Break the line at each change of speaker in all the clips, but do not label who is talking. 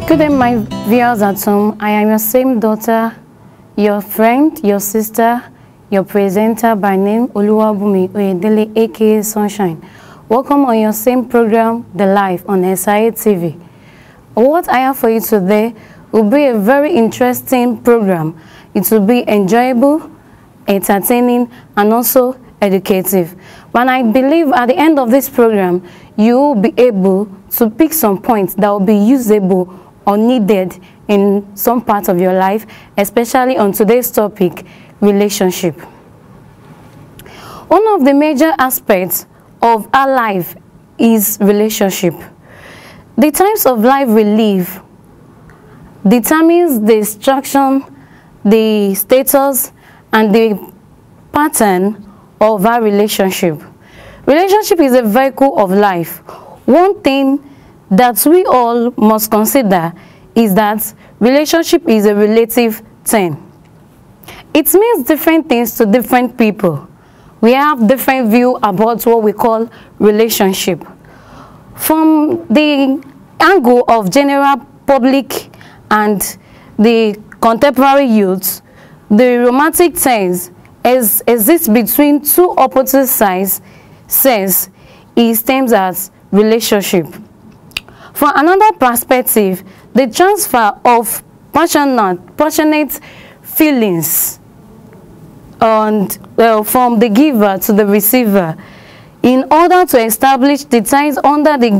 Good day, my viewers at home. I am your same daughter, your friend, your sister, your presenter by name, Oluwabumi Oyedele, aka Sunshine. Welcome on your same program, The Life, on Esae TV. What I have for you today will be a very interesting program. It will be enjoyable, entertaining, and also educative. But I believe at the end of this program, you will be able to pick some points that will be usable or needed in some part of your life, especially on today's topic, relationship. One of the major aspects of our life is relationship. The types of life we live determines the structure, the status, and the pattern of our relationship. Relationship is a vehicle of life. One thing that we all must consider is that relationship is a relative thing. It means different things to different people. We have different view about what we call relationship. From the angle of general public and the contemporary youth, the romantic ties exists between two opposite sides, says is termed as relationship. From another perspective, the transfer of passionate feelings and from the giver to the receiver in order to establish the ties under the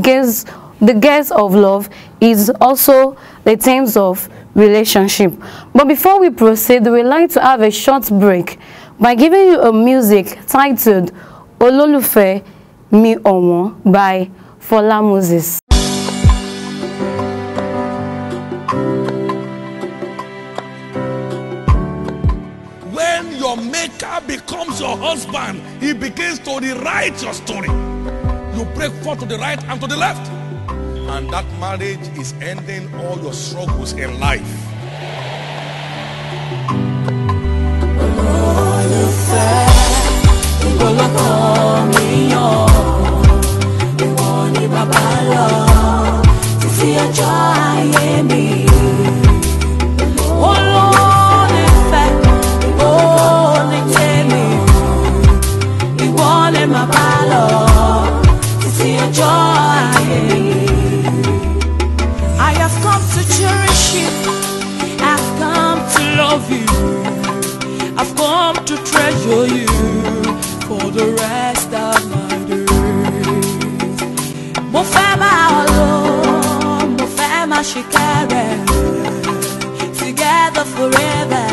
guise of love is also the terms of relationship. But before we proceed, we would like to have a short break by giving you a music titled Ololufe Mi Omo by Fola Moses.
When your maker becomes your husband, he begins to rewrite your story. You break forth to the right and to the left. And that marriage is ending all your struggles in life.
I have come to cherish you. I've come to love you. I've come to treasure you for the rest of my days. Mo fẹ́ máa lọ, mo fẹ́ máa ṣìkẹ́rẹ́. Together forever,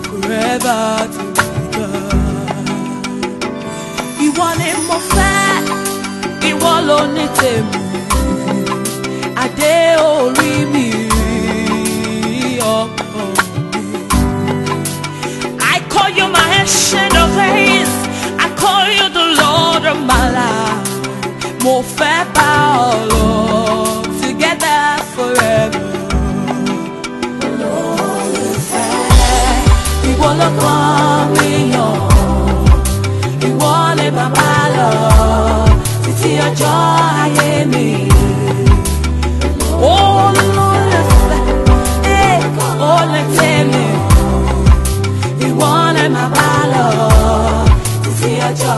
forever together. Ìwọ ni mo fẹ́, ìwọ ló ní tèmi. Adé orí mi, ọkọ mi. I call you my ancient of days. I call you the Lord of my life. Mo fẹ́ bá ọ lọ, together forever. Olólùfẹ́, ìwọ lọ́kàn mi yàn. Ìwọ ni bàbá lọ, títí ọjọ́ ayé mi. Olólùfẹ́, ó lè tẹ̀lé. Ìwọ ni bàbá lọ, títí ọjọ́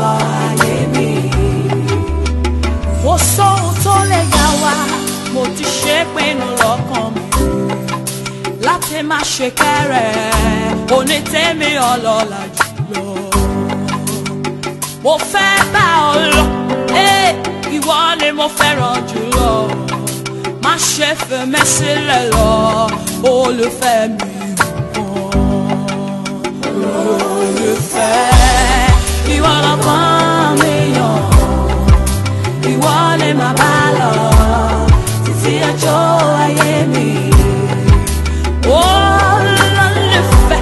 ayé mi. Mo sọ ohun tó lè yà wá, mo ti ṣe pinnu lọ́kàn mi. Láti má ṣe kẹ́rẹ̀, onítẹ̀mí ọlọ́lá jùlọ. Mo fẹ́ bá ọ lọ, ìwọ ni mo fẹ́ràn jùlọ. Má ṣe fẹ́ mi sílẹ̀ lọ, olùfẹ́ mi nìkan. Olùfẹ́, ìwọ lọ́kàn mi yàn. Ìwọ ni màá bá lọ, títí ọjọ́ ayé mi. Olùfẹ́,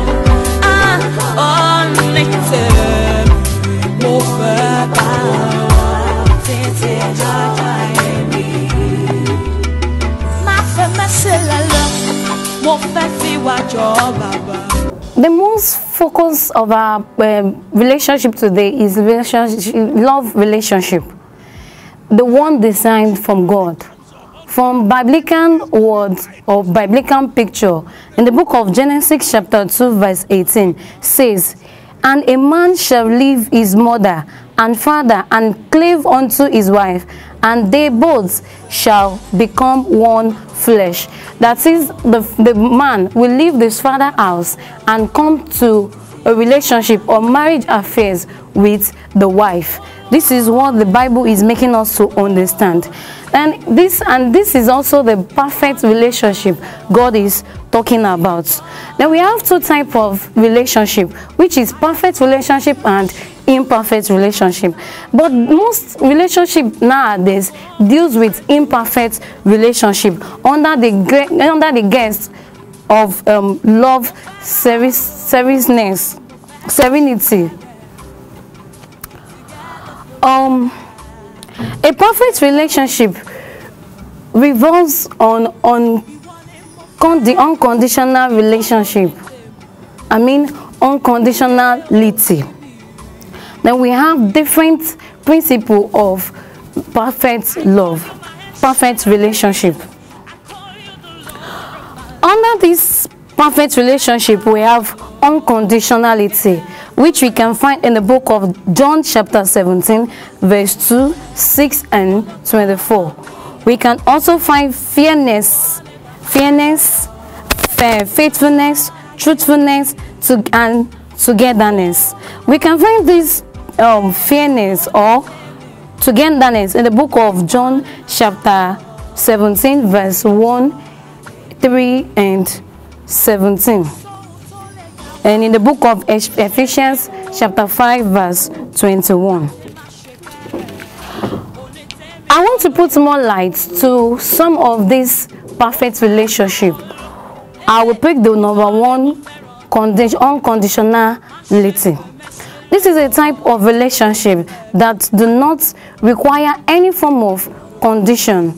ọ̀nì tèmi. Mo fẹ́ bá ọ, títí ọjọ́ ayé mi. Má fẹ́ mi sílẹ̀ lọ, mo fẹ́ fi wá jọ bàbá.
The most focus of our relationship today is love relationship. The one designed from God from biblical words or biblical picture, in the book of Genesis chapter 2 verse 18 says, "And a man shall leave his mother and father and cleave unto his wife, and they both shall become one flesh." That is, the man will leave his father's house and come to a relationship or marriage affairs with the wife. This is what the Bible is making us to understand. And this is also the perfect relationship God is talking about. Then we have two types of relationship, which is perfect relationship and imperfect relationship. But most relationship nowadays deals with imperfect relationship under the guise of love, serenity. A perfect relationship revolves on the unconditional relationship. I mean unconditionality. Then we have different principles of perfect love, perfect relationship. Under this perfect relationship, we have unconditionality, which we can find in the book of John chapter 17 verse 2, 6 and 24. We can also find faithfulness, truthfulness, and togetherness. We can find this fairness or togetherness in the book of John chapter 17 verse 1, 3 and 17, and in the book of Ephesians chapter 5 verse 21. I want to put more light to some of this perfect relationship. I will pick the number one, unconditionality. This is a type of relationship that do not require any form of condition.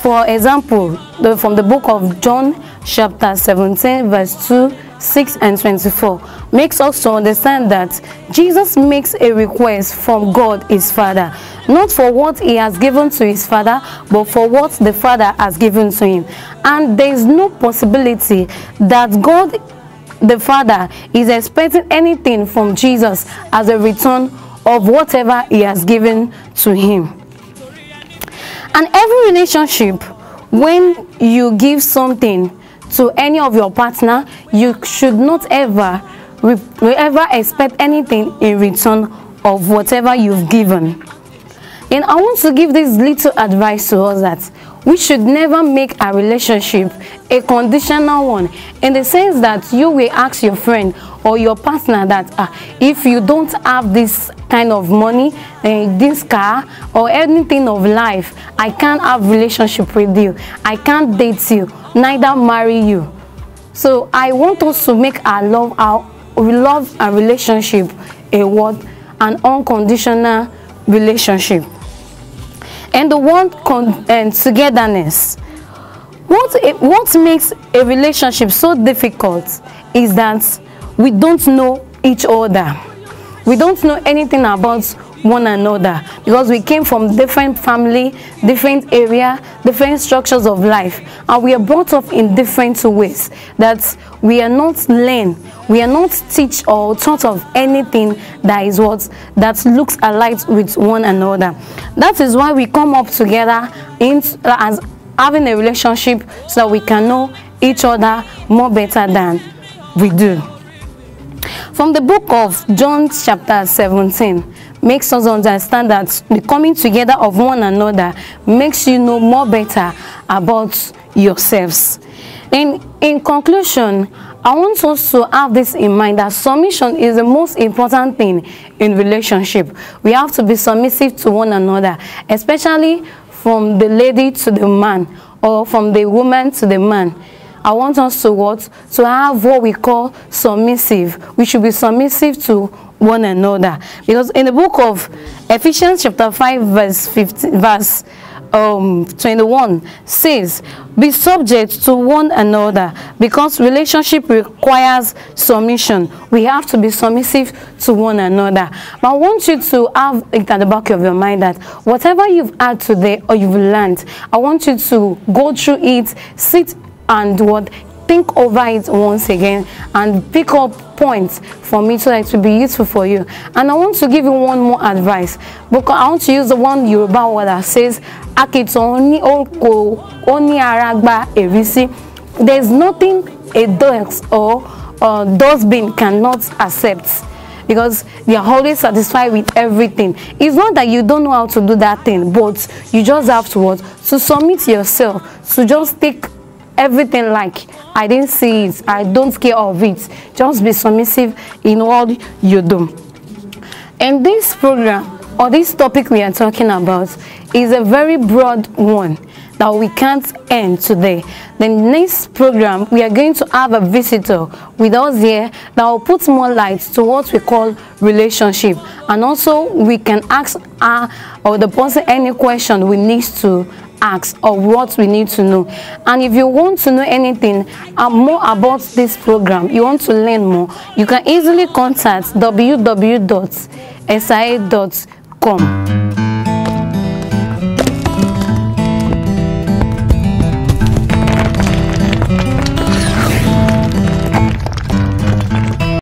For example, from the book of John chapter 17 verse 2, 6 and 24 makes us to understand that Jesus makes a request from God his Father, not for what he has given to his Father, but for what the Father has given to him. And there is no possibility that God the Father is expecting anything from Jesus as a return of whatever he has given to him. And every relationship, when you give something to any of your partner, you should not ever expect anything in return of whatever you've given. And I want to give this little advice to us, that we should never make a relationship a conditional one, in the sense that you will ask your friend or your partner that if you don't have this kind of money, this car or anything of life, I can't have relationship with you, I can't date you, neither marry you. So I want us to make our love and relationship an unconditional relationship. And the word togetherness. What makes a relationship so difficult is that we don't know each other. We don't know anything about one another, because we came from different family, different area, different structures of life, and we are brought up in different ways that we are not learned, we are not teach or taught of anything that looks alike with one another. That is why we come up together as having a relationship, so that we can know each other more better than we do. From the book of John chapter 17 makes us understand that the coming together of one another makes you know more better about yourselves. And in conclusion, I want us to have this in mind, that submission is the most important thing in relationship. We have to be submissive to one another, especially from the lady to the man, or from the woman to the man. I want us to have what we call submissive. We should be submissive to one another, because in the book of Ephesians chapter 5 verse 21 says, be subject to one another, because relationship requires submission. We have to be submissive to one another. But I want you to have it at the back of your mind that whatever you've had today or you've learned, I want you to go through it, sit and think over it once again and pick up points for me so that it will be useful for you. And I want to give you one more advice, because I want to use the one Yoruba word that says, there's nothing a dust or dustbin cannot accept, because they are always satisfied with everything. It's not that you don't know how to do that thing, but you just have to submit yourself, to just take everything like, I didn't see it, I don't care of it. Just be submissive in all you do. And this program, or this topic we are talking about, is a very broad one that we can't end today. The next program, we are going to have a visitor with us here that will put more light to what we call relationship. And also, we can ask her or the person any question we need to ask or what we need to know. And if you want to know anything more about this program, you want to learn more, you can easily contact www.esae.com.